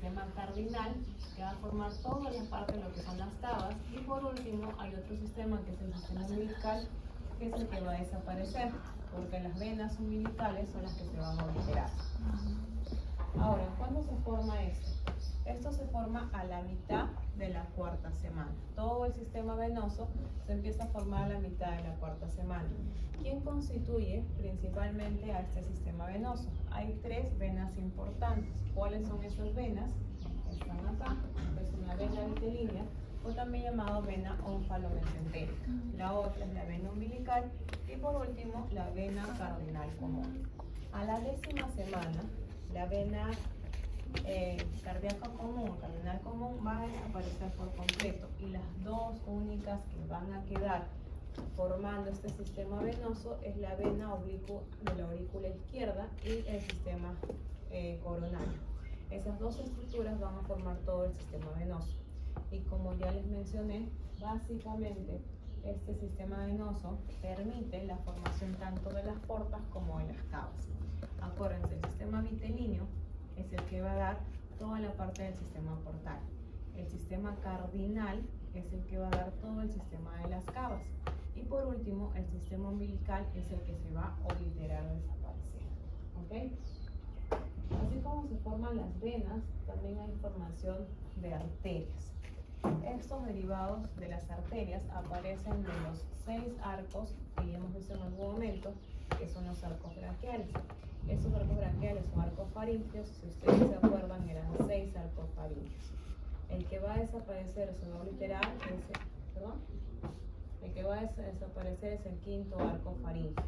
sistema cardinal, que va a formar toda la parte de lo que son las cavas. Y por último, hay otro sistema que es el sistema umbilical, que es el que va a desaparecer, porque las venas umbilicales son las que se van a obliterar. Ahora, ¿cuándo se forma esto? Esto se forma a la mitad de la cuarta semana. Todo el sistema venoso se empieza a formar a la mitad de la cuarta semana. ¿Quién constituye principalmente a este sistema venoso? Hay tres venas importantes. ¿Cuáles son esas venas? Están acá. Es una vena vitelínea, o también llamada vena ónfalo-mesentérica. La otra es la vena umbilical y por último la vena cardinal común. A la 10ª semana, la vena cardíaca común o cardinal común va a desaparecer por completo, y las dos únicas que van a quedar formando este sistema venoso es la vena oblicuo de la aurícula izquierda y el sistema coronario. Esas dos estructuras van a formar todo el sistema venoso, y como ya les mencioné, básicamente este sistema venoso permite la formación tanto de las portas como de las cavas. Acuérdense, el sistema vitelíneo es el que va a dar toda la parte del sistema portal. El sistema cardinal es el que va a dar todo el sistema de las cavas. Y por último, el sistema umbilical es el que se va a obliterar o desaparecer. ¿Ok? Así como se forman las venas, también hay formación de arterias. Estos derivados de las arterias aparecen de los 6 arcos que ya hemos visto en algún momento, que son los arcos braquiales. Estos arcos braquiales o arcos faríngeos, si ustedes se acuerdan, eran 6 arcos faríngeos. El que va a desaparecer, se va a obliterar, el que va a desaparecer es el 5.º arco faríngeo.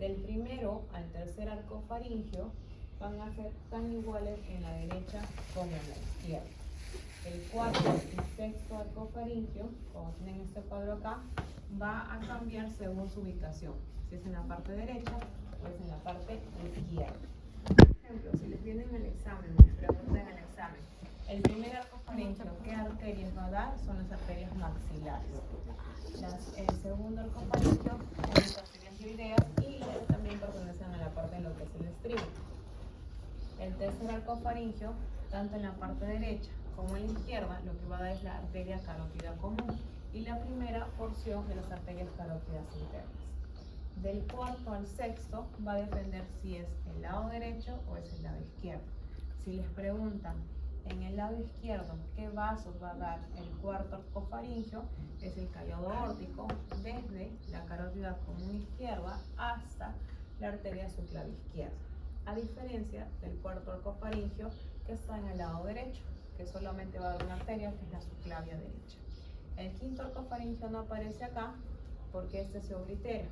Del primero al tercer arco faríngeo van a ser tan iguales en la derecha como en la izquierda. El 4.º y 6.º arco faríngeo, como tienen este cuadro acá, va a cambiar según su ubicación, si es en la parte derecha o es en la parte izquierda. Por ejemplo, si les viene en el examen, les preguntan en el examen, el primer arco faríngeo, ¿qué arterias va a dar? Son las arterias maxilares. El segundo arco faríngeo son las arterias tiroideas, y también pertenecen a la parte de lo que es el estribo. El tercer arco faríngeo, tanto en la parte derecha como en la izquierda, lo que va a dar es la arteria carótida común y la primera porción de las arterias carótidas internas. Del 4.º al 6.º va a depender si es el lado derecho o es el lado izquierdo. Si les preguntan en el lado izquierdo qué vasos va a dar el 4.º arco faríngeo, es el callado aórtico desde la carótida común izquierda hasta la arteria subclavia izquierda, a diferencia del 4.º arco faríngeo que está en el lado derecho, que solamente va a dar una arteria, que es la subclavia derecha. El 5.º arco faríngeo no aparece acá porque este se oblitera.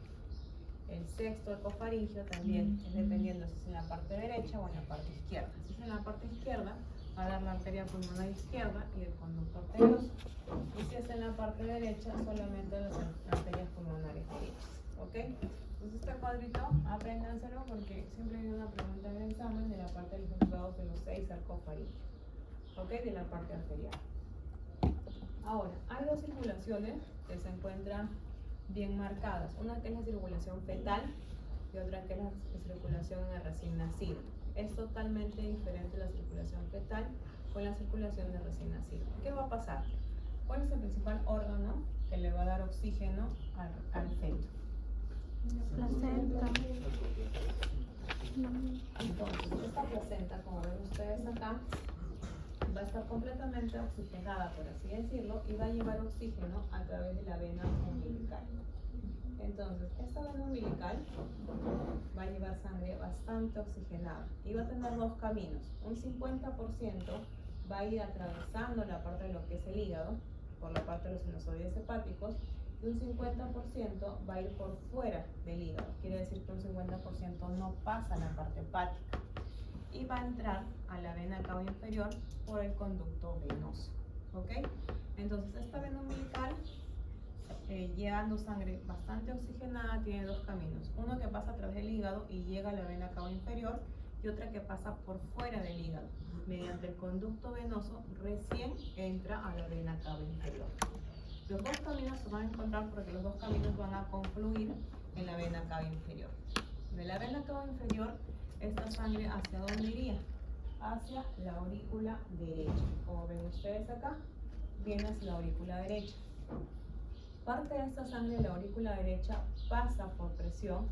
El 6.º arco faríngeo también es dependiendo si es en la parte derecha o en la parte izquierda. Si es en la parte izquierda, va a dar la arteria pulmonar izquierda y el conducto arterioso. Y si es en la parte derecha, solamente las arterias pulmonares derechas. ¿Ok? Entonces este cuadrito, apréndanselo porque siempre hay una pregunta en el examen de la parte de los resultados de los 6 arcos faríngeos. ¿Ok? De la parte arterial. Ahora, hay dos circulaciones que se encuentran bien marcadas. Una que es la circulación fetal y otra que es la circulación en el recién nacido. Es totalmente diferente la circulación fetal con la circulación del recién nacido. ¿Qué va a pasar? ¿Cuál es el principal órgano que le va a dar oxígeno al feto? La placenta. Entonces, esta placenta, como ven ustedes acá, va a estar completamente oxigenada, por así decirlo, y va a llevar oxígeno a través de la vena umbilical. Entonces, esta vena umbilical va a llevar sangre bastante oxigenada y va a tener dos caminos. Un 50% va a ir atravesando la parte de lo que es el hígado, por la parte de los sinusoides hepáticos, y un 50% va a ir por fuera del hígado. Quiere decir que un 50% no pasa a la parte hepática y va a entrar a la vena cava inferior por el conducto venoso. ¿Ok? Entonces, esta vena umbilical, llevando sangre bastante oxigenada, tiene dos caminos. Uno que pasa a través del hígado y llega a la vena cava inferior, y otra que pasa por fuera del hígado. Mediante el conducto venoso recién entra a la vena cava inferior. Los dos caminos se van a encontrar porque los dos caminos van a confluir en la vena cava inferior. De la vena cava inferior, esta sangre, ¿hacia dónde iría? hacia la aurícula derecha. Como ven ustedes acá, viene hacia la aurícula derecha. Parte de esta sangre de la aurícula derecha pasa por presión,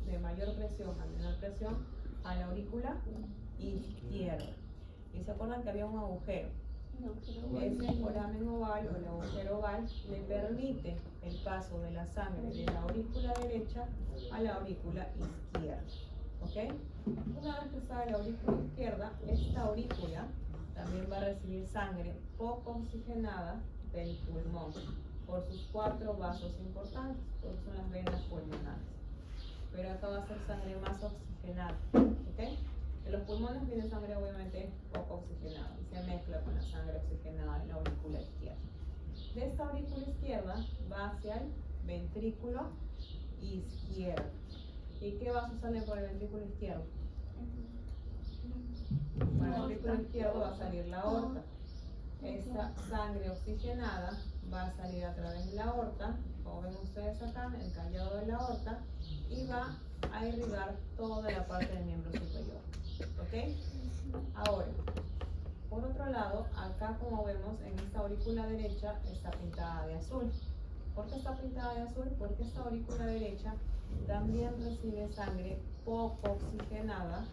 de mayor presión a menor presión, a la aurícula izquierda. Y se acuerdan que había un agujero. Ese foramen oval o el agujero oval le permite el paso de la sangre de la aurícula derecha a la aurícula izquierda. ¿Ok? Una vez que sale la aurícula izquierda, esta aurícula también va a recibir sangre poco oxigenada del pulmón por sus 4 vasos importantes, que son las venas pulmonares. Pero acá va a ser sangre más oxigenada. ¿Ok? En los pulmones viene sangre obviamente poco oxigenada y se mezcla con la sangre oxigenada de la aurícula izquierda. De esta aurícula izquierda va hacia el ventrículo izquierdo. ¿Y qué vaso sale por el ventrículo izquierdo? Por el ventrículo izquierdo va a salir la aorta. Esta sangre oxigenada va a salir a través de la aorta, como ven ustedes acá, el callado de la aorta, y va a irrigar toda la parte del miembro superior. ¿Ok? Ahora, por otro lado, acá como vemos en esta aurícula derecha está pintada de azul. ¿Por qué está pintada de azul? Porque esta aurícula derecha también recibe sangre poco oxigenada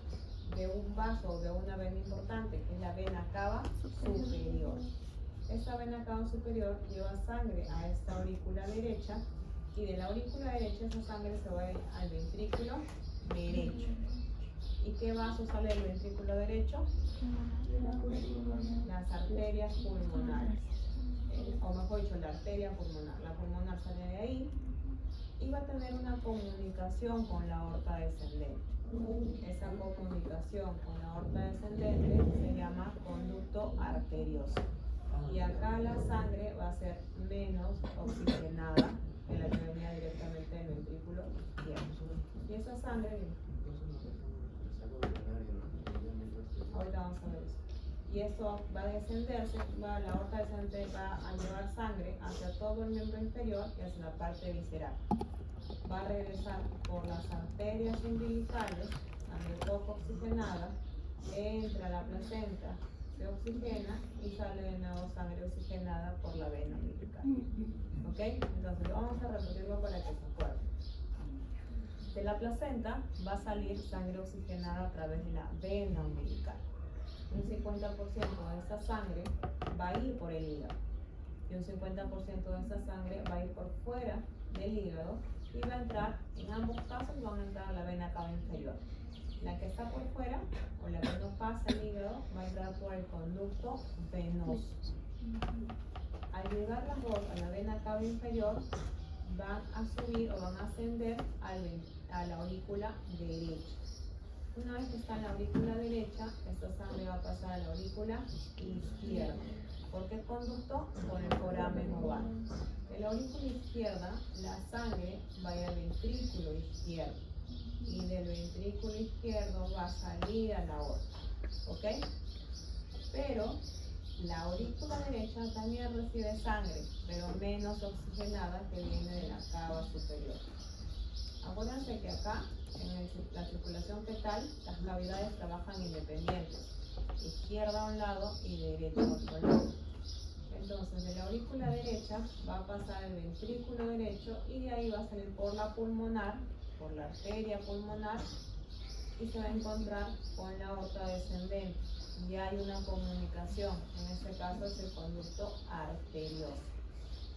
de un vaso, de una vena importante, que es la vena cava superior. Esta vena cava superior lleva sangre a esta aurícula derecha y de la aurícula derecha esa sangre se va a ir al ventrículo derecho. ¿Y qué vaso sale del ventrículo derecho? Las arterias pulmonares, o mejor dicho, la arteria pulmonar. La pulmonar sale de ahí y va a tener una comunicación con la aorta descendente. Esa comunicación con la aorta descendente se llama conducto arterioso. Y acá la sangre va a ser menos oxigenada que la que venía directamente del ventrículo izquierdo. Y esa sangre, ahorita vamos a ver eso. Y eso va a descenderse, la aorta descendente va a llevar sangre hacia todo el miembro inferior y hacia la parte visceral. Va a regresar por las arterias umbilicales, sangre poco oxigenada, entra a la placenta, se oxigena y sale de nuevo sangre oxigenada por la vena umbilical. ¿Ok? Entonces vamos a repetirlo para que se acuerden. De la placenta va a salir sangre oxigenada a través de la vena umbilical. Un 50% de esa sangre va a ir por el hígado y un 50% de esa sangre va a ir por fuera del hígado y va a entrar, en ambos casos van a entrar a la vena cava inferior. La que está por fuera o la que no pasa el hígado va a entrar por el conducto venoso. Al llegar las dos a la vena cava inferior, van a subir o van a ascender a la aurícula derecha. Una vez que está en la aurícula derecha, esta sangre va a pasar a la aurícula izquierda. ¿Por qué conducto? Por el foramen oval. De la aurícula izquierda, la sangre va a ir al ventrículo izquierdo. Y del ventrículo izquierdo va a salir a la aorta. ¿Ok? Pero la aurícula derecha también recibe sangre, pero menos oxigenada, que viene de la cava superior. Acuérdense que acá, en la circulación fetal, las cavidades trabajan independientes. Izquierda a un lado y derecha a otro lado. Entonces, de la aurícula derecha va a pasar el ventrículo derecho y de ahí va a salir por la pulmonar, por la arteria pulmonar, y se va a encontrar con la aorta descendente. Y hay una comunicación, en este caso es el conducto arterioso.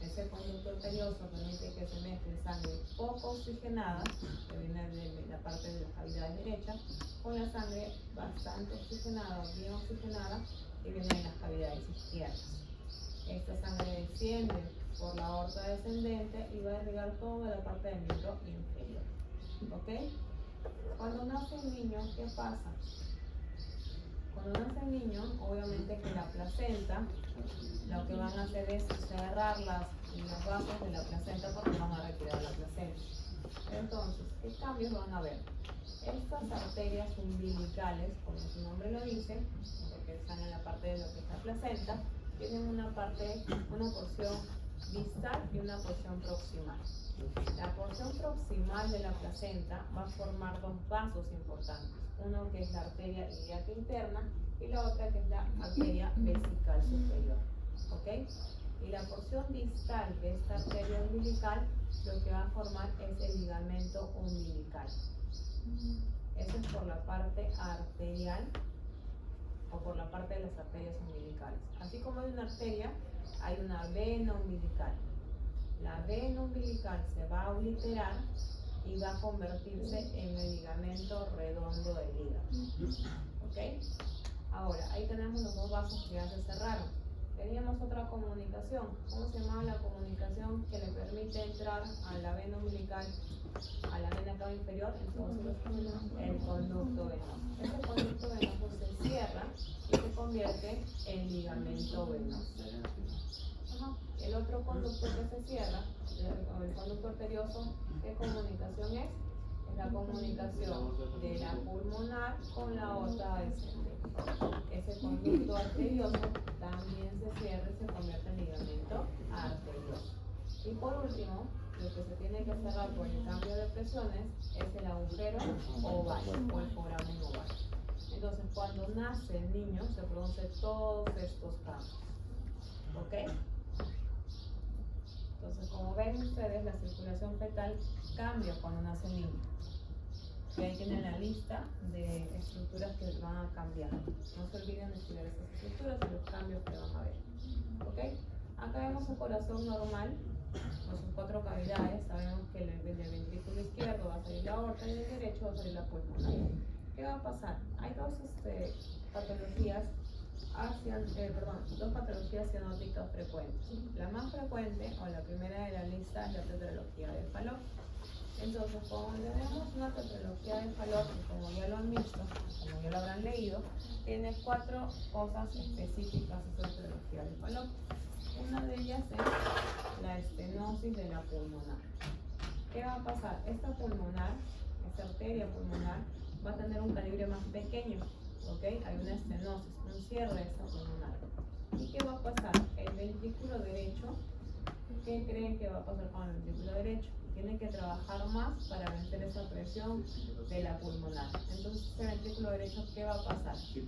Ese conducto arterioso permite que se mezcle sangre poco oxigenada, que viene de la parte de la cavidad derecha, con la sangre bastante oxigenada, bien oxigenada, que viene de las cavidades izquierdas. Esta sangre desciende por la aorta descendente y va a irrigar toda la parte del miembro inferior. ¿Ok? Cuando nace un niño, ¿qué pasa? Cuando nace el niño, obviamente que la placenta, lo que van a hacer es cerrar los vasos de la placenta porque van a retirar la placenta. Entonces, ¿qué cambios van a haber? Estas arterias umbilicales, como su nombre lo dice, porque están en la parte de lo que es la placenta, tienen una porción distal y una porción proximal. La porción proximal de la placenta va a formar dos vasos importantes. uno que es la arteria ilíaca interna y la otra que es la arteria vesical superior, ¿ok? Y la porción distal de esta arteria umbilical lo que va a formar es el ligamento umbilical. Eso es por la parte arterial o por la parte de las arterias umbilicales. Así como hay una arteria, hay una vena umbilical. La vena umbilical se va a obliterar y va a convertirse en el ligamento redondo del hígado. ¿Ok? Ahora, ahí tenemos los dos vasos que ya se cerraron. Teníamos otra comunicación. ¿Cómo se llama la comunicación que le permite entrar a la vena umbilical, a la vena cava inferior? Entonces, el conducto venoso. Este conducto venoso se cierra y se convierte en ligamento venoso. El otro conducto que se cierra, el conducto arterioso, ¿qué comunicación es? Es la comunicación de la pulmonar con la aorta descendente. Ese conducto arterioso también se cierra y se convierte en ligamento arterioso. Y por último, lo que se tiene que cerrar por el cambio de presiones es el agujero oval o el foramen oval. Entonces, cuando nace el niño, se producen todos estos cambios. ¿Ok? Entonces, como ven ustedes, la circulación fetal cambia cuando nace el niño. Y ahí tienen la lista de estructuras que van a cambiar. No se olviden de estudiar esas estructuras y los cambios que van a ver. ¿Ok? Acá vemos un corazón normal, con sus 4 cavidades. Sabemos que del ventrículo izquierdo va a salir la aorta y del derecho va a salir la pulmonar. ¿Qué va a pasar? Hay dos patologías dos patologías cianóticas frecuentes. La más frecuente, o la primera de la lista, es la tetralogía de Fallot. Entonces, como tenemos una tetralogía de Fallot, como ya lo han visto, como ya lo habrán leído, tiene 4 cosas específicas esta tetralogía de Fallot. Una de ellas es la estenosis de la pulmonar. ¿Qué va a pasar? Esta arteria pulmonar, va a tener un calibre más pequeño. ¿Ok? Hay una estenosis, un cierre de esta pulmonar. ¿Y qué va a pasar? El ventrículo derecho, ¿qué creen que va a pasar con el ventrículo derecho? Tiene que trabajar más para vencer esa presión de la pulmonar. Entonces, ese ventrículo derecho, ¿qué va a pasar? Se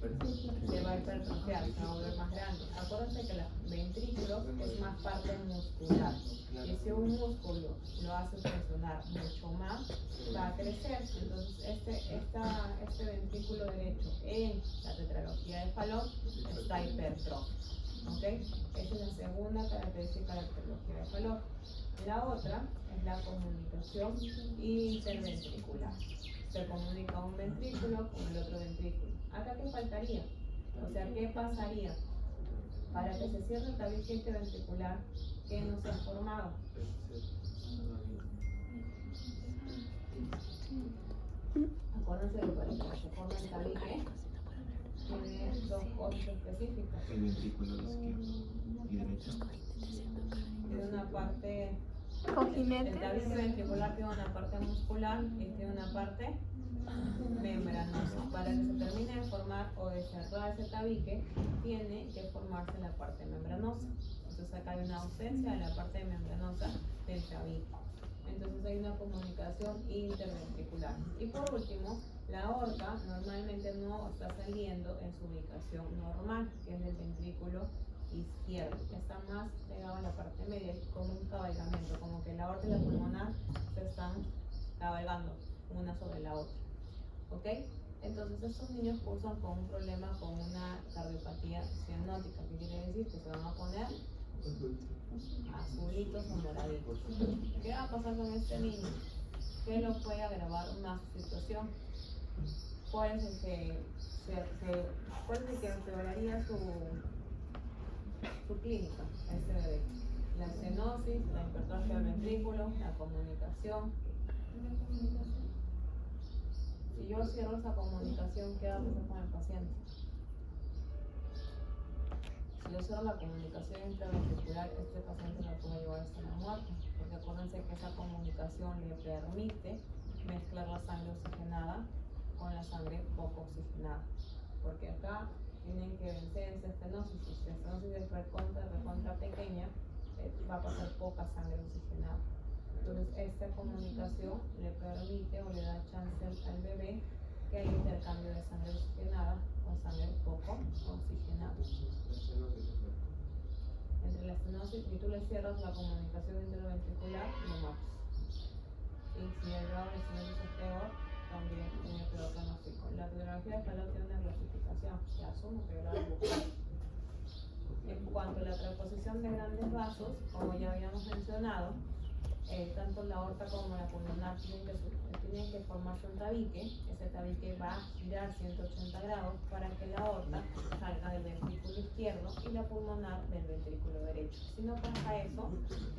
va a hipertrofiar, se va a volver más grande. Acuérdense que el ventrículo es más parte muscular. Y si un músculo lo hace presionar mucho más, va a crecer. Entonces, este ventrículo derecho en la tetralogía de Fallot está hipertrófico. ¿Ok? Esa es la segunda característica de la tetralogía de Fallot. La otra es la comunicación interventricular. Se comunica un ventrículo con el otro ventrículo. ¿Acá qué faltaría? O sea, ¿qué pasaría? Para que se cierre el tabique interventricular, ¿qué no se ha formado? Acuérdense que para que se forme el tabique tiene 2 cosas específicas. El ventrículo izquierdo y derecho. Tiene una parte, Cojinete. el tabique ventricular tiene una parte muscular y tiene una parte membranosa. Para que se termine de formar o de cerrar ese tabique, tiene que formarse la parte membranosa. Entonces acá hay una ausencia de la parte membranosa del tabique. Entonces hay una comunicación interventricular. Y por último, la aorta normalmente no está saliendo en su ubicación normal, que es el ventrículo izquierdo, que está más pegado a la parte media, como un cabalgamiento, como que la aorta y la pulmonar se están cabalgando una sobre la otra. ¿Ok? Entonces estos niños cursan con un problema, con una cardiopatía cianótica, que quiere decir que se van a poner azulitos o moraditos. ¿Qué va a pasar con este niño? ¿Qué lo puede agravar más su situación? ¿Cuál es el que empeoraría su clínica, este bebé? La estenosis, la hipertrofia del ventrículo, la comunicación. Si yo cierro esa comunicación, ¿qué va a pasar con el paciente? Si yo cierro la comunicación intraventricular, este paciente lo puede llevar hasta la muerte, porque acuérdense que esa comunicación le permite mezclar la sangre oxigenada con la sangre poco oxigenada, porque acá tienen que vencer esa estenosis. Si la estenosis es recontra pequeña, va a pasar poca sangre oxigenada. Entonces esta comunicación le permite o le da chance al bebé que hay intercambio de sangre oxigenada con sangre poco oxigenada. Entre la estenosis, si tú le cierras la comunicación interventricular, lo matas. Y si el grado de estenosis es peor, también tiene peor pronóstico. La epidemiología de Fallot tiene una clasificación que asume que grado bucal. En cuanto a la transposición de grandes vasos, como ya habíamos mencionado, tanto la aorta como la pulmonar tienen que formarse un tabique. Ese tabique va a girar 180 grados para que la aorta salga del ventrículo izquierdo y la pulmonar del ventrículo derecho. Si no pasa eso,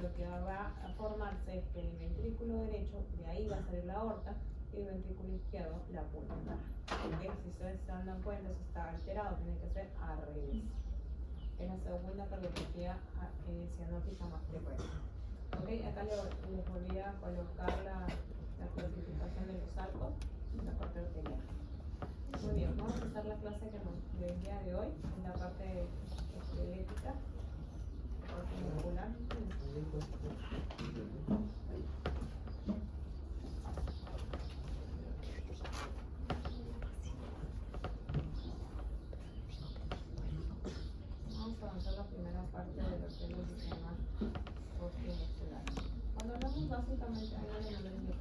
lo que va a formarse es que el ventrículo derecho, de ahí va a salir la aorta, y el ventrículo izquierdo la pulmonar. ¿Okay? Si ustedes se dan cuenta, eso está alterado, tiene que ser al revés. Es la segunda cardiopatía cianótica más frecuente. Okay, acá les volví a colocar la clasificación de los arcos en la parte arterial. Muy bien, vamos a empezar la clase del día de hoy, en la parte esquelética, la parte muscular. Vamos a avanzar la primera parte de lo que es el sistema osteomuscular. Cuando hablamos básicamente, hay una de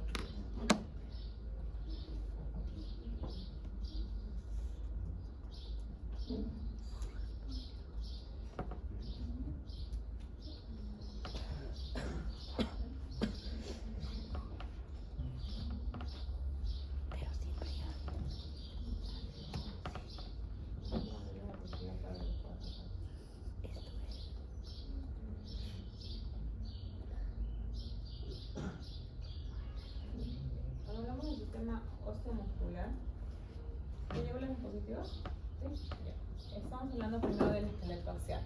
osteomuscular. ¿Ya llegó la diapositiva? ¿Sí? Ya. Estamos hablando primero del esqueleto axial.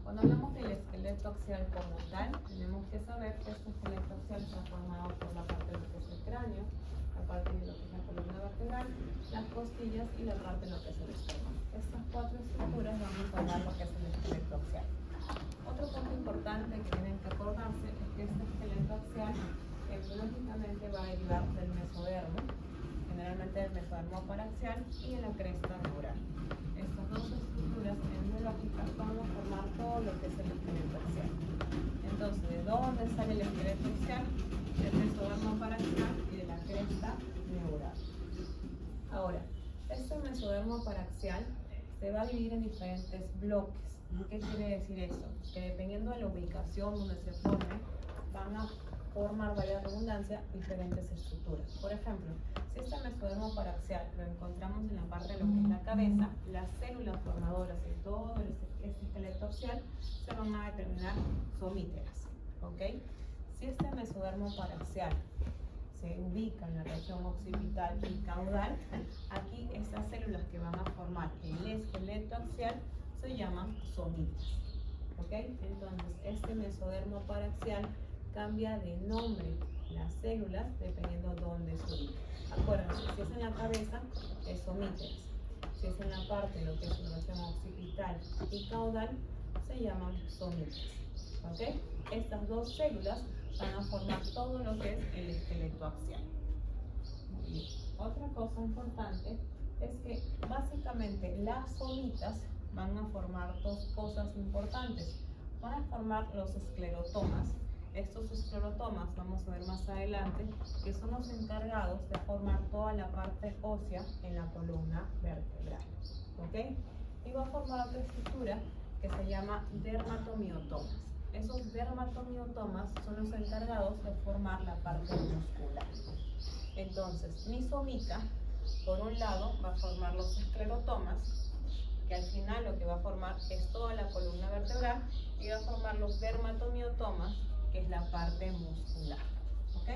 Cuando hablamos del esqueleto axial como tal, tenemos que saber que este esqueleto axial está formado por la parte de lo que es el cráneo, la parte de lo que es la columna vertebral, las costillas y la parte de lo que es el esternón. Estas cuatro estructuras van a formar lo que es el esqueleto axial. Otro punto importante que tienen que acordarse es que este esqueleto axial biológicamente va a derivar del mesodermo, generalmente del mesodermo paraxial y de la cresta neural. Estas dos estructuras embriológicas van a formar todo lo que es el esqueleto axial. Entonces, ¿de dónde sale el esqueleto axial? Del mesodermo paraxial y de la cresta neural. Ahora, este mesodermo paraxial se va a dividir en diferentes bloques. ¿Qué quiere decir esto? Que dependiendo de la ubicación donde se forme, van a formar, vaya redundancia, diferentes estructuras. Por ejemplo, si este mesodermo paraxial lo encontramos en la parte de lo que es la cabeza, las células formadoras de todo este esqueleto axial se van a determinar somíteras. ¿Okay? Si este mesodermo paraxial se ubica en la región occipital y caudal, aquí estas células que van a formar el esqueleto axial se llaman somíteras. ¿Okay? Entonces, este mesodermo paraxial cambia de nombre las células dependiendo de dónde se ubica. Acuérdense, si es en la cabeza, es somíteras. Si es en la parte, lo que es la región occipital y caudal, se llaman somíteras. ¿Okay? Estas dos células van a formar todo lo que es el esqueleto axial. Muy bien. Otra cosa importante es que básicamente las somitas van a formar dos cosas importantes. Van a formar los esclerotomas. Estos esclerotomas, vamos a ver más adelante, que son los encargados de formar toda la parte ósea en la columna vertebral. ¿Okay? Y va a formar otra estructura que se llama dermatomiotomas. Esos dermatomiotomas son los encargados de formar la parte muscular. Entonces, mi somita, por un lado, va a formar los esclerotomas, que al final lo que va a formar es toda la columna vertebral, y va a formar los dermatomiotomas, que es la parte muscular. ¿Ok?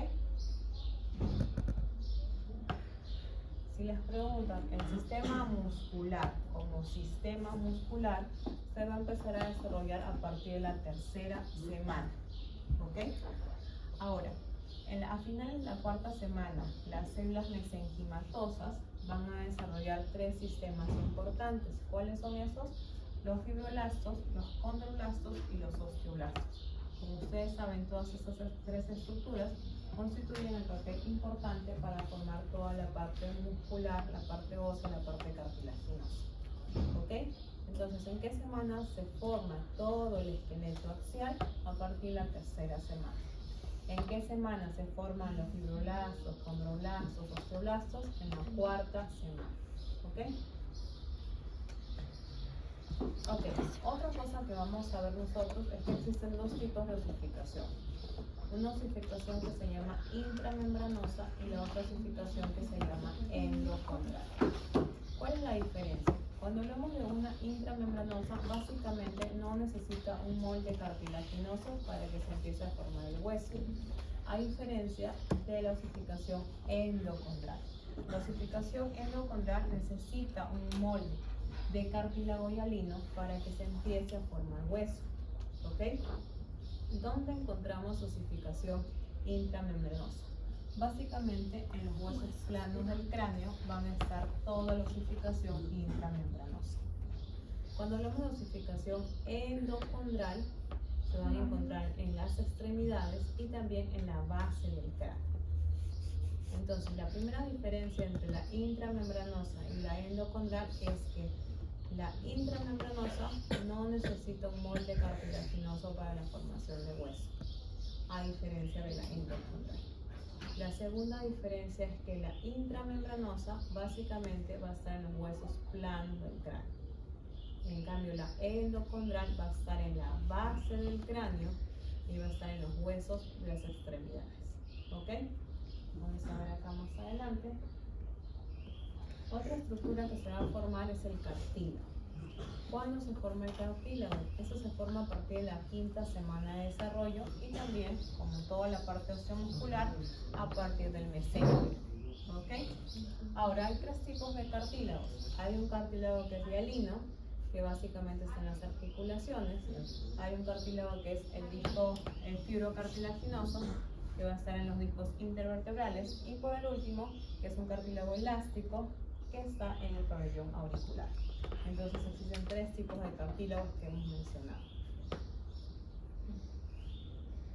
Si les preguntan el sistema muscular como sistema muscular, se va a empezar a desarrollar a partir de la tercera semana. ¿Ok? Ahora, a finales de la cuarta semana, las células mesenquimatosas van a desarrollar tres sistemas importantes. ¿Cuáles son esos? Los fibroblastos, los condroblastos y los osteoblastos. Como ustedes saben, todas estas tres estructuras constituyen el papel importante para formar toda la parte muscular, la parte ósea, la parte cartilaginosa. ¿Ok? Entonces, ¿en qué semana se forma todo el esqueleto axial? A partir de la tercera semana. ¿En qué semana se forman los fibroblastos, condroblastos, osteoblastos? En la cuarta semana. ¿Ok? Ok, otra cosa que vamos a ver nosotros es que existen dos tipos de osificación. Una osificación que se llama intramembranosa y la otra osificación que se llama endocondral. ¿Cuál es la diferencia? Cuando hablamos de una intramembranosa, básicamente no necesita un molde cartilaginoso para que se empiece a formar el hueso, a diferencia de la osificación endocondral. La osificación endocondral necesita un molde de cartílago hialino para que se empiece a formar hueso. ¿Ok? ¿Dónde encontramos osificación intramembranosa? Básicamente en los huesos planos del cráneo van a estar toda la osificación intramembranosa. Cuando hablamos de osificación endocondral, se van a encontrar en las extremidades y también en la base del cráneo. Entonces, la primera diferencia entre la intramembranosa y la endocondral es que la intramembranosa no necesita un molde cartilaginoso para la formación de hueso, a diferencia de la endocondral. La segunda diferencia es que la intramembranosa básicamente va a estar en los huesos planos del cráneo. En cambio, la endocondral va a estar en la base del cráneo y va a estar en los huesos de las extremidades. ¿Ok? Vamos a ver acá más adelante. Otra estructura que se va a formar es el cartílago. ¿Cuándo se forma el cartílago? Eso se forma a partir de la quinta semana de desarrollo y también, como toda la parte osteomuscular, a partir del mesentrio. ¿Ok? Ahora, hay tres tipos de cartílagos. Hay un cartílago que es hialino, que básicamente está en las articulaciones. Hay un cartílago que es el fibrocartilaginoso, que va a estar en los discos intervertebrales. Y por el último, que es un cartílago elástico, que está en el pabellón auricular. Entonces existen tres tipos de cartílagos que hemos mencionado.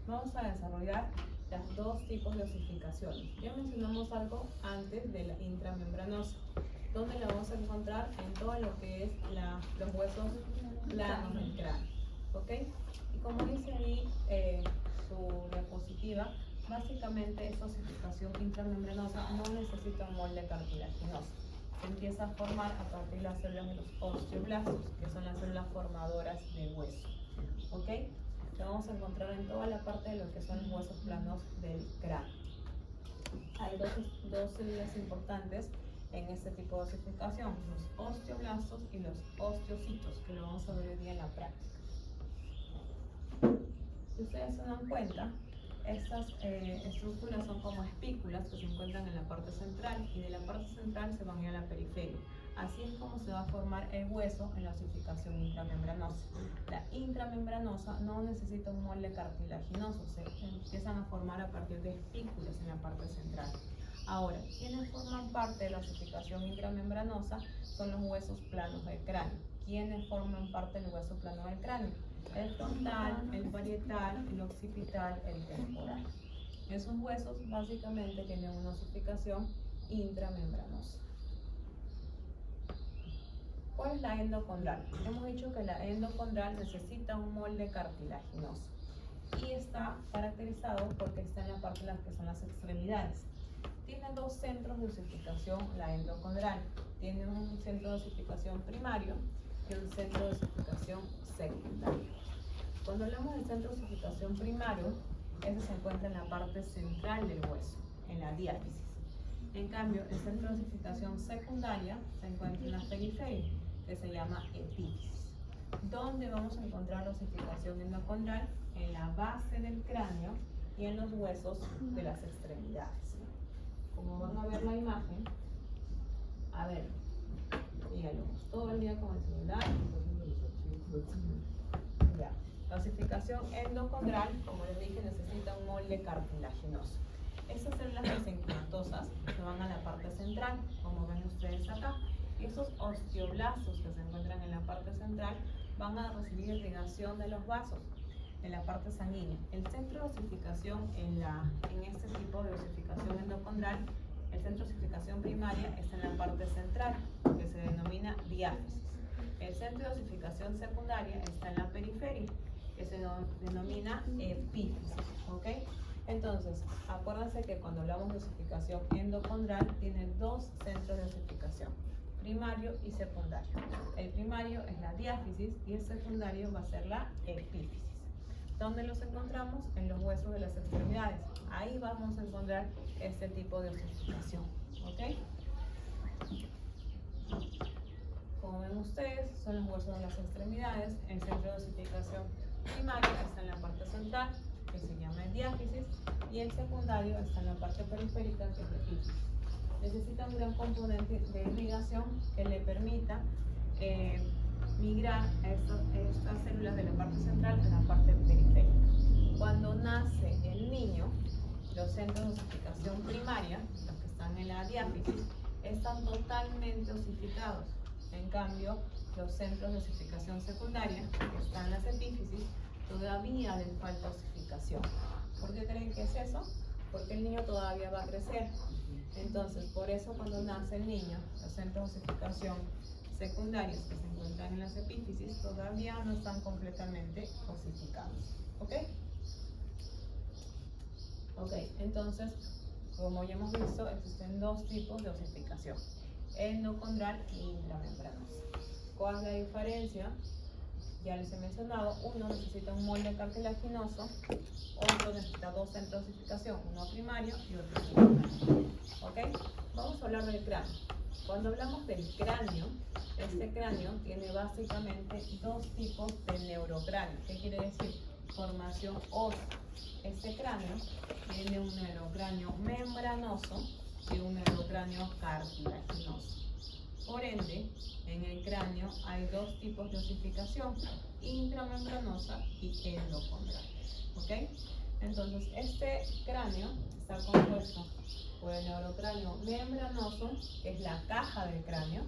Vamos a desarrollar los dos tipos de osificaciones. Ya mencionamos algo antes de la intramembranosa, donde la vamos a encontrar en todo lo que es los huesos planos del cráneo. ¿Ok? Y como dice ahí su diapositiva, básicamente esta osificación intramembranosa no necesita un molde cartilaginoso. Se empieza a formar a partir de las células de los osteoblastos, que son las células formadoras de hueso. ¿Ok? Lo vamos a encontrar en toda la parte de lo que son los huesos planos del cráneo. Hay dos células importantes en este tipo de osificación, los osteoblastos y los osteocitos, que lo vamos a ver hoy día en la práctica. Si ustedes se dan cuenta, estas estructuras son como espículas que se encuentran en la parte central y de la parte central se van a ir a la periferia. Así es como se va a formar el hueso en la osificación intramembranosa. La intramembranosa no necesita un molde cartilaginoso, se empiezan a formar a partir de espículas en la parte central. Ahora, quienes forman parte de la osificación intramembranosa son los huesos planos del cráneo. ¿Quiénes forman parte del hueso plano del cráneo? El frontal, el parietal, el occipital, el temporal. Esos huesos básicamente tienen una osificación intramembranosa. ¿Cuál es la endocondral? Hemos dicho que la endocondral necesita un molde cartilaginoso y está caracterizado porque está en la parte de las que son las extremidades. Tiene dos centros de osificación la endocondral. Tiene un centro de osificación primario y un centro de osificación secundario. Cuando hablamos del centro de osificación primario, ese se encuentra en la parte central del hueso, en la diáfisis. En cambio, el centro de osificación secundaria se encuentra en la periferia, que se llama epífisis. ¿Dónde vamos a encontrar la osificación endocondral? En la base del cráneo y en los huesos de las extremidades. Como van a ver la imagen, a ver, díganlo, todo el día con el celular. Ya. La osificación endocondral, como les dije, necesita un molde cartilaginoso. Estas células mesenquimatosas se van a la parte central, como ven ustedes acá, y esos osteoblastos que se encuentran en la parte central van a recibir irrigación de los vasos. en la parte sanguínea. El centro de osificación en este tipo de osificación endocondral, el centro de osificación primaria está en la parte central, que se denomina diáfisis. El centro de osificación secundaria está en la periferia, que se denomina epífisis. ¿Ok? Entonces, acuérdense que cuando hablamos de osificación endocondral, tiene dos centros de osificación, primario y secundario. El primario es la diáfisis y el secundario va a ser la epífisis. ¿Dónde los encontramos? En los huesos de las extremidades. Ahí vamos a encontrar este tipo de osificación. ¿Ok? Como ven ustedes, son los huesos de las extremidades. El centro de osificación primario está en la parte central, que se llama diáfisis, y el secundario está en la parte periférica, que es la epífisis. Necesita un gran componente de irrigación que le permita migrar a estas células de la parte central a la parte periférica. Cuando nace el niño, los centros de osificación primaria, los que están en la diáfisis, están totalmente osificados. En cambio, los centros de osificación secundaria, que están en las epífisis, todavía les falta osificación. ¿Por qué creen que es eso? Porque el niño todavía va a crecer. Entonces, por eso cuando nace el niño, los centros de osificación secundarios que se encuentran en las epífisis todavía no están completamente osificados. ¿Ok? Ok, entonces, como ya hemos visto, existen dos tipos de osificación, endocondral e intramembranosa. ¿Cuál es la diferencia? Ya les he mencionado, uno necesita un molde cartilaginoso, otro necesita dos centros de osificación, uno primario y otro secundario. ¿Ok? Vamos a hablar del cráneo. Cuando hablamos del cráneo, este cráneo tiene básicamente dos tipos de neurocráneo. ¿Qué quiere decir? Formación ósea. Este cráneo tiene un neurocráneo membranoso y un neurocráneo cartilaginoso. Por ende, en el cráneo hay dos tipos de osificación, intramembranosa y endocondral. ¿Ok? Entonces, este cráneo está compuesto por el neurocráneo membranoso, que es la caja del cráneo,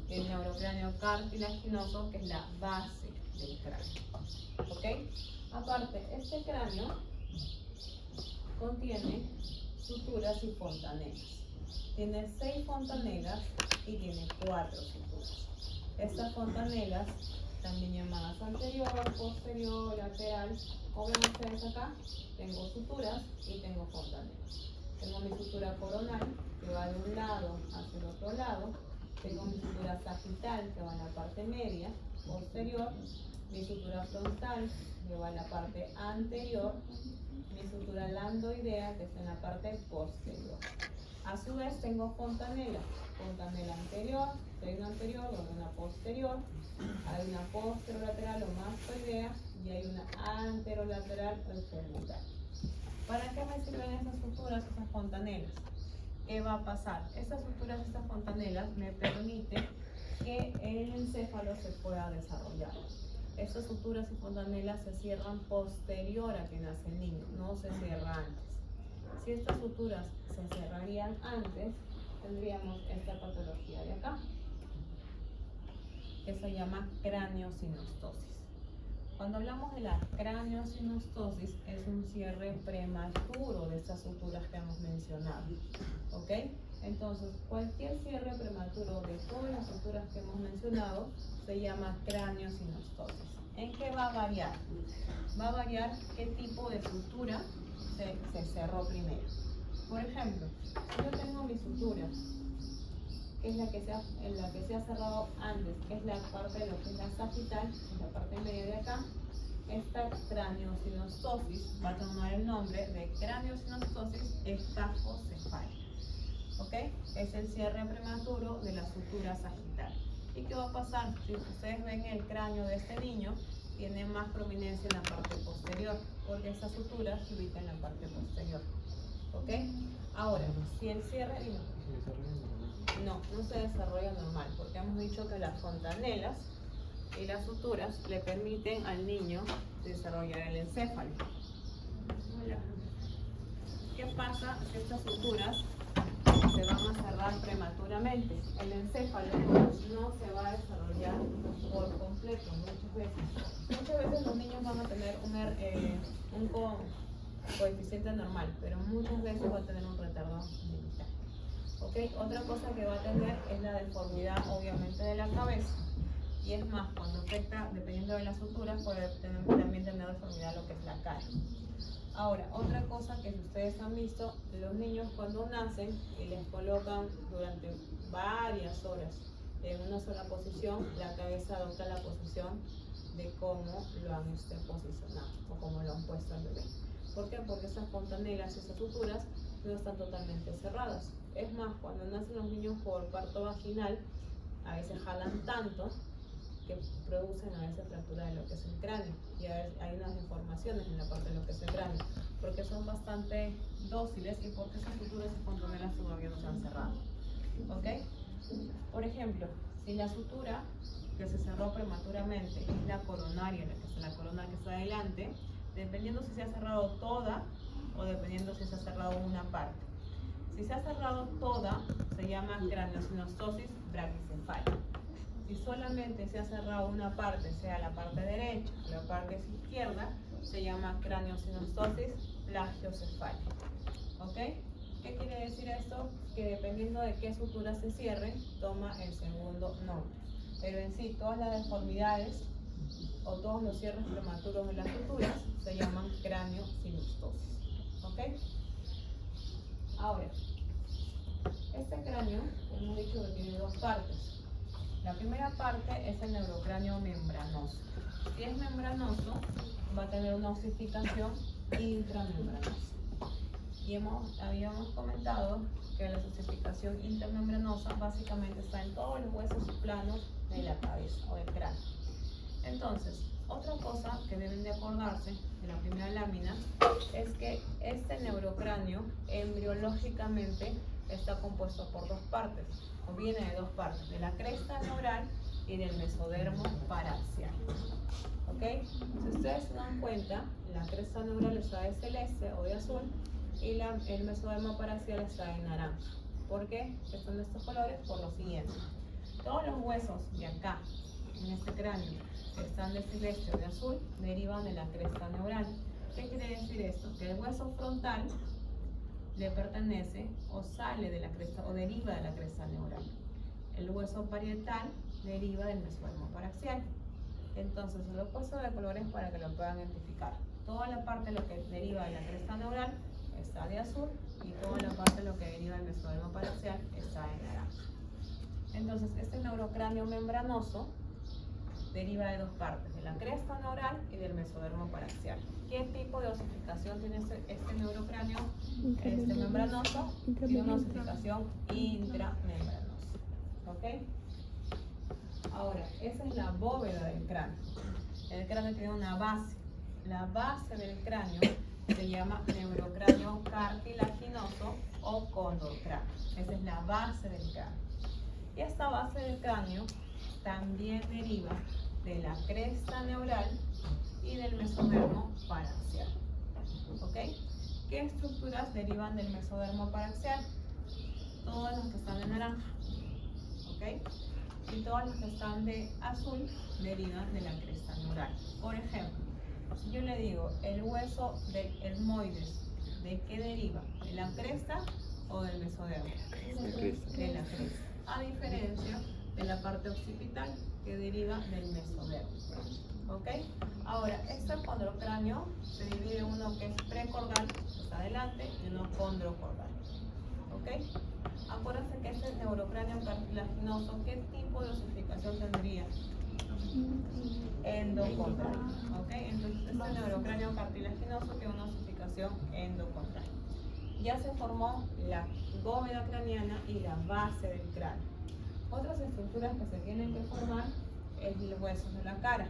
y el neurocráneo cartilaginoso, que es la base del cráneo. ¿Ok? Aparte, este cráneo contiene suturas y fontanelas. Tiene 6 fontanelas y tiene 4 suturas. Estas fontanelas, también llamadas anterior, posterior, lateral, como ven ustedes acá, tengo suturas y tengo fontanelas. Tengo mi sutura coronal, que va de un lado hacia el otro lado. Tengo mi sutura sagital, que va en la parte media, posterior. Mi sutura frontal, que va en la parte anterior. Mi sutura landoidea, que está en la parte posterior. A su vez tengo fontanela anterior, hay una anterior, una posterior, hay una posterolateral o mastoidea y hay una anterolateral o femoral. ¿Para qué me sirven esas suturas, esas fontanelas? ¿Qué va a pasar? Estas suturas, estas fontanelas me permiten que el encéfalo se pueda desarrollar. Estas suturas y fontanelas se cierran posterior a que nace el niño, no se cierra antes. Si estas suturas se cerrarían antes, tendríamos esta patología de acá, que se llama craniosinostosis. Cuando hablamos de la craniosinostosis, es un cierre prematuro de estas suturas que hemos mencionado. ¿Ok? Entonces, cualquier cierre prematuro de todas las suturas que hemos mencionado se llama craniosinostosis. ¿En qué va a variar? Va a variar qué tipo de sutura se cerró primero. Por ejemplo, si yo tengo mi sutura, que es la que se ha cerrado antes, que es la parte de lo que es la sagital, la parte media de acá, esta craniosinostosis va a tomar el nombre de craniosinostosis escafocefálica. ¿Ok? Es el cierre prematuro de la sutura sagital. ¿Y qué va a pasar? Si ustedes ven el cráneo de este niño, tiene más prominencia en la parte posterior, porque esta sutura se ubica en la parte posterior. ¿Ok? Ahora, si el cierre... No se desarrolla normal, porque hemos dicho que las fontanelas y las suturas le permiten al niño desarrollar el encéfalo. ¿Qué pasa si estas suturas se van a cerrar prematuramente? El encéfalo no se va a desarrollar por completo. completo, muchas veces. Muchas veces los niños van a tener un coeficiente normal, pero muchas veces va a tener un retardo mental. ¿Okay? Otra cosa que va a tener es la deformidad, obviamente, de la cabeza. Y es más, cuando afecta, dependiendo de la sutura, puede también tener deformidad lo que es la cara. Ahora, otra cosa que si ustedes han visto, los niños cuando nacen y les colocan durante varias horas en una sola posición, la cabeza adopta la posición de cómo lo han posicionado o cómo lo han puesto al bebé. ¿Por qué? Porque esas fontanelas y esas suturas no están totalmente cerradas. Es más, cuando nacen los niños por parto vaginal, a veces jalan tanto que producen a veces fractura de lo que es el cráneo, y a veces hay unas deformaciones en la parte de lo que es el cráneo, porque son bastante dóciles y porque esas suturas y fontanelas todavía no se han cerrado. ¿Ok? Por ejemplo, si la sutura que se cerró prematuramente es la coronaria, la corona que está adelante, dependiendo si se ha cerrado toda o dependiendo si se ha cerrado una parte. Si se ha cerrado toda, se llama craneosinostosis braquicefálica. Si solamente se ha cerrado una parte, sea la parte derecha o la parte izquierda, se llama craneosinostosis plagiocefálica. ¿Ok? ¿Qué quiere decir esto? Que dependiendo de qué sutura se cierre, toma el segundo nombre. Pero en sí, todas las deformidades o todos los cierres prematuros de las suturas se llaman craneosinostosis. ¿Ok? Ahora, este cráneo, hemos dicho que tiene dos partes. La primera parte es el neurocráneo membranoso. Si es membranoso, va a tener una osificación intramembranosa. Y habíamos comentado que la osificación intramembranosa básicamente está en todos los huesos planos de la cabeza o del cráneo. Entonces, otra cosa que deben de acordarse de la primera lámina es que este neurocráneo embriológicamente está compuesto por dos partes, o viene de dos partes, de la cresta neural y del mesodermo paraxial. ¿Ok? Si ustedes se dan cuenta, la cresta neural está de celeste o de azul y el mesodermo paraxial está de naranja. ¿Por qué están de estos colores? Por lo siguiente. Todos los huesos de acá, en este cráneo, que están de celeste o de azul, derivan de la cresta neural. ¿Qué quiere decir esto? Que el hueso frontal le pertenece o sale de la cresta o deriva de la cresta neural. El hueso parietal deriva del mesodermo paraxial. Entonces, se lo he puesto de colores para que lo puedan identificar. Toda la parte de lo que deriva de la cresta neural está de azul y toda la parte de lo que deriva del mesodermo paraxial está de naranja. Entonces, este neurocráneo membranoso deriva de dos partes, de la cresta neural y del mesodermo paraxial. ¿Qué tipo de osificación tiene este neurocráneo membranoso? Tiene una osificación intramembranosa. ¿Ok? Ahora, esa es la bóveda del cráneo. El cráneo tiene una base. La base del cráneo se llama neurocráneo cartilaginoso o condrocráneo. Esa es la base del cráneo. Y esta base del cráneo también deriva de la cresta neural y del mesodermo paraxial. ¿Ok? ¿Qué estructuras derivan del mesodermo paraxial? Todas las que están de naranja. ¿Ok? Y todas las que están de azul derivan de la cresta neural. Por ejemplo, si yo le digo el hueso del etmoides, ¿de qué deriva? ¿De la cresta o del mesodermo? De la cresta. A diferencia de la parte occipital, que deriva del mesodermo. ¿Ok? Ahora, este condrocráneo se divide en uno que es precordal, que está adelante, y uno condrocordal. ¿Ok? Acuérdense que este neurocráneo cartilaginoso, ¿qué tipo de osificación tendría? Endocondral. ¿Ok? Entonces, este neurocráneo cartilaginoso tiene una osificación endocondral. Ya se formó la bóveda craneana y la base del cráneo. Otras estructuras que se tienen que formar es los huesos de la cara.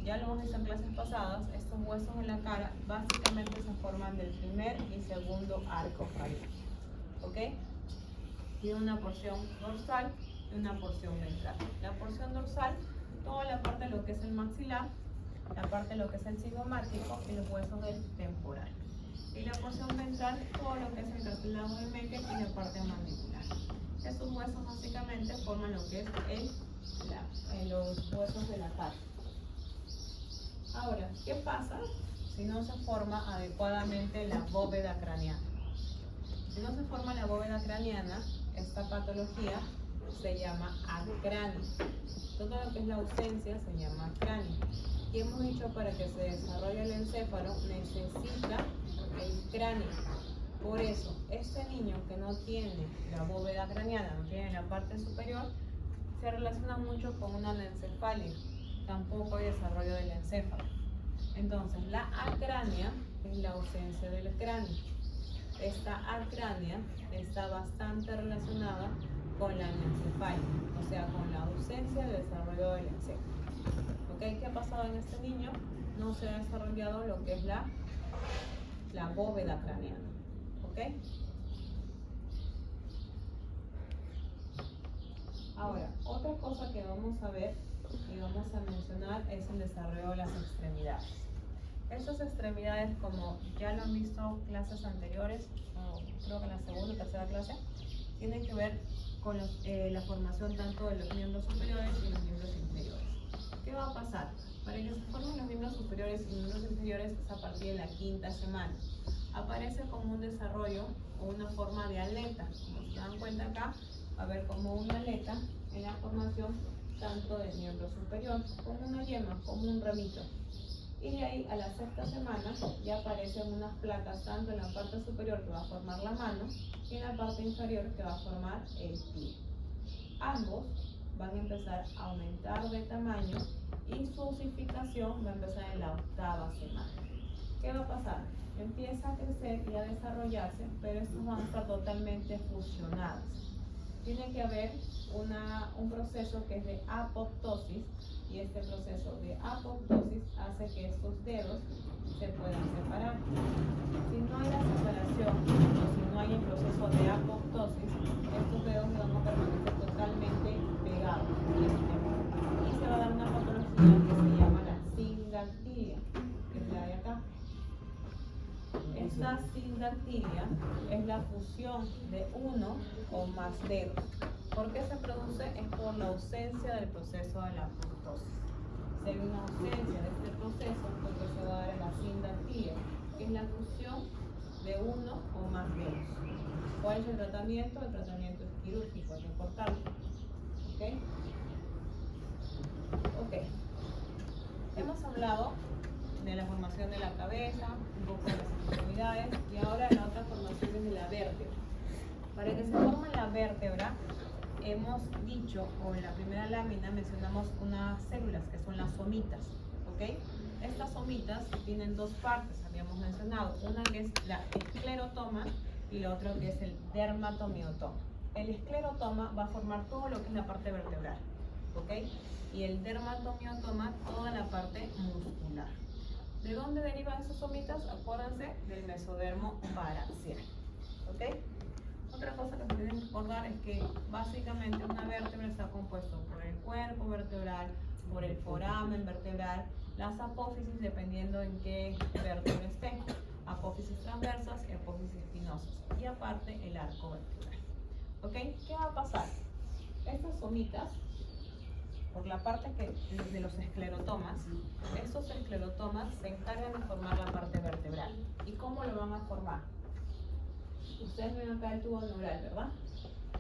Ya lo hemos visto en clases pasadas, estos huesos de la cara básicamente se forman del primer y segundo arco faríngeo. ¿Ok? Tiene una porción dorsal y una porción ventral. La porción dorsal, toda la parte de lo que es el maxilar, la parte de lo que es el cigomático y los huesos del temporal. Y la porción ventral, todo lo que es el cartílago de Meckel y la parte mandibular. Estos huesos básicamente forman lo que es los huesos de la ¿Qué pasa si no se forma adecuadamente la bóveda craneana? Si no se forma la bóveda craneana, esta patología se llama acrania. Todo lo que es la ausencia se llama acrania. Y hemos dicho para que se desarrolle el encéfalo necesita el cráneo. Por eso, este niño que no tiene la bóveda craneana, no tiene la parte superior, se relaciona mucho con una anencefalia. Tampoco hay desarrollo del encéfalo. Entonces, la acrania es la ausencia del cráneo. Esta acrania está bastante relacionada con la anencefalia, o sea, con la ausencia de desarrollo del encéfalo. ¿Okay? ¿Qué ha pasado en este niño? No se ha desarrollado lo que es la bóveda craneana. ¿Ok? Ahora, otra cosa que vamos a ver y vamos a mencionar es el desarrollo de las extremidades. Estas extremidades, como ya lo han visto clases anteriores, creo que en la segunda o tercera clase, tienen que ver con la formación tanto de los miembros superiores y los miembros inferiores. ¿Qué va a pasar? Para que se formen los miembros superiores y miembros inferiores es a partir de la 5ª semana. Aparece como un desarrollo o una forma de aleta. Como se dan cuenta acá, va a haber como una aleta en la formación tanto del miembro superior, como una yema, como un ramito. Y de ahí a la 6ª semana ya aparecen unas placas tanto en la parte superior que va a formar la mano y en la parte inferior que va a formar el pie. Ambos van a empezar a aumentar de tamaño y su osificación va a empezar en la 8ª semana. ¿Qué va a pasar? Empieza a crecer y a desarrollarse, pero estos van a estar totalmente fusionados. Tiene que haber un proceso que es de apoptosis, y este proceso de apoptosis hace que estos dedos se puedan separar. Si no hay la separación o si no hay el proceso de apoptosis, estos dedos van a permanecer totalmente pegados y se va a dar una patología que se llama la sindactilia, que es la de acá. Esta sindactilia es la fusión de uno o más dedos. ¿Por qué se produce? Es por la ausencia del proceso de la apoptosis. Si hay una ausencia de este proceso, porque se va a dar la sindactilia, que es la fusión de uno o más dedos. ¿Cuál es el tratamiento? El tratamiento es quirúrgico, hay que cortarlo. ¿Ok? Ok. Hemos hablado de la formación de la cabeza, un poco de las extremidades, y ahora la otra formación es de la vértebra. Para que se forme la vértebra, hemos dicho, o en la primera lámina mencionamos unas células que son las somitas, ¿ok? Estas somitas tienen dos partes, habíamos mencionado, una que es la esclerotoma y la otra que es el dermatomiotoma. El esclerotoma va a formar todo lo que es la parte vertebral, ¿ok? Y el dermatomiotoma toda la parte muscular. ¿De dónde derivan esas somitas? Acuérdense del mesodermo paraxial, ¿ok? Otra cosa que se tienen que recordar es que básicamente una vértebra está compuesta por el cuerpo vertebral, por el foramen vertebral, las apófisis dependiendo en qué vértebra esté, apófisis transversas y apófisis espinosas, y aparte el arco vertebral. ¿Ok? ¿Qué va a pasar? Estas somitas, por la parte de los esclerotomas, estos esclerotomas se encargan de formar la parte vertebral. ¿Y cómo lo van a formar? Ustedes ven acá el tubo neural, ¿verdad?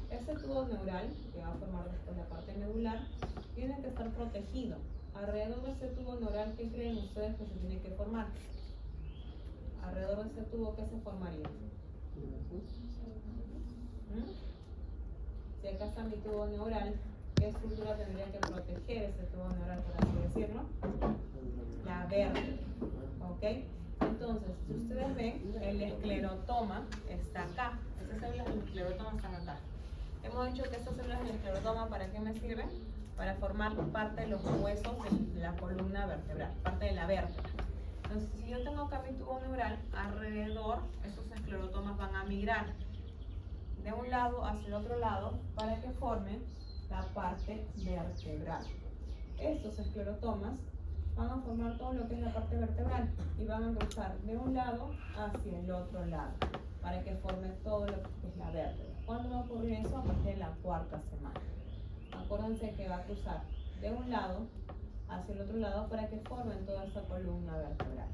Ese tubo neural, que va a formar después la parte medular, tiene que estar protegido. Alrededor de ese tubo neural, ¿qué creen ustedes que se tiene que formar? Alrededor de ese tubo, ¿qué se formaría? Si acá está mi tubo neural, ¿qué estructura tendría que proteger ese tubo neural, por así decirlo? La vértebra, ¿ok? Entonces, si ustedes ven, el esclerotoma está acá. Estas células del esclerotoma están acá. Hemos dicho que estas células del esclerotoma, ¿para qué me sirven? Para formar parte de los huesos de la columna vertebral, parte de la vértebra. Entonces, si yo tengo acá mi tubo neural, alrededor, estos esclerotomas van a migrar de un lado hacia el otro lado para que formen la parte vertebral. Estos esclerotomas van a formar todo lo que es la parte vertebral y van a cruzar de un lado hacia el otro lado para que forme todo lo que es la vértebra. ¿Cuándo va a ocurrir eso? A partir de la 4ª semana. Acuérdense que va a cruzar de un lado hacia el otro lado para que formen toda esta columna vertebral.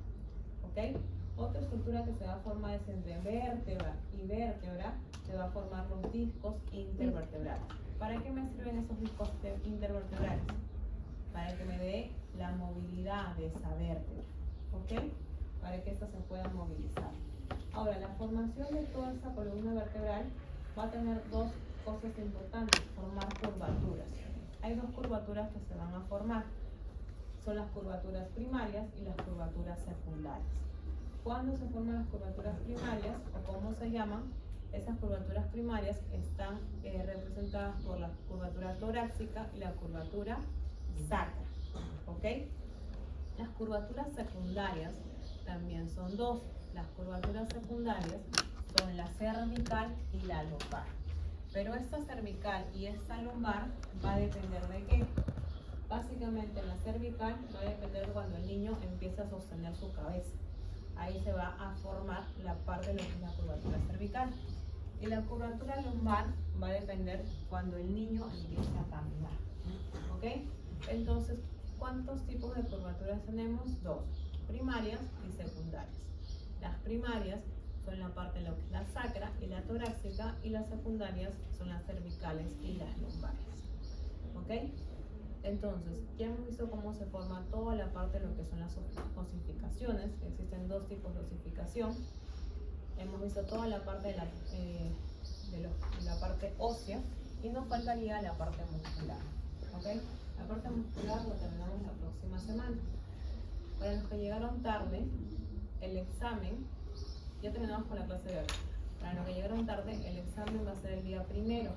¿Ok? Otra estructura que se va a formar es entre vértebra y vértebra, se va a formar los discos intervertebrales. ¿Para qué me sirven esos discos intervertebrales? Para que me dé la movilidad de esa vértebra, ¿ok? Para que ésta se pueda movilizar. Ahora, la formación de toda esta columna vertebral va a tener dos cosas importantes: formar curvaturas. Hay dos curvaturas que se van a formar. Son las curvaturas primarias y las curvaturas secundarias. ¿Cuándo se forman las curvaturas primarias o cómo se llaman? Esas curvaturas primarias están representadas por la curvatura torácica y la curvatura sacra, ¿ok? Las curvaturas secundarias también son dos. Las curvaturas secundarias son la cervical y la lumbar. Pero esta cervical y esta lumbar va a depender de qué. Básicamente la cervical va a depender cuando el niño empieza a sostener su cabeza. Ahí se va a formar la parte de lo que es la curvatura cervical. Y la curvatura lumbar va a depender cuando el niño empieza a caminar. ¿Ok? Entonces, ¿cuántos tipos de curvaturas tenemos? Dos: primarias y secundarias. Las primarias son la parte de lo que es la sacra y la torácica, y las secundarias son las cervicales y las lumbares. ¿Ok? Entonces, ya hemos visto cómo se forma toda la parte de lo que son las osificaciones. Existen dos tipos de osificación. Hemos visto toda la parte de la parte ósea, y nos faltaría la parte muscular. ¿Ok? La parte muscular lo terminamos la próxima semana. Para los que llegaron tarde, el examen, ya terminamos con la clase de hoy. Para los que llegaron tarde, el examen va a ser el día 1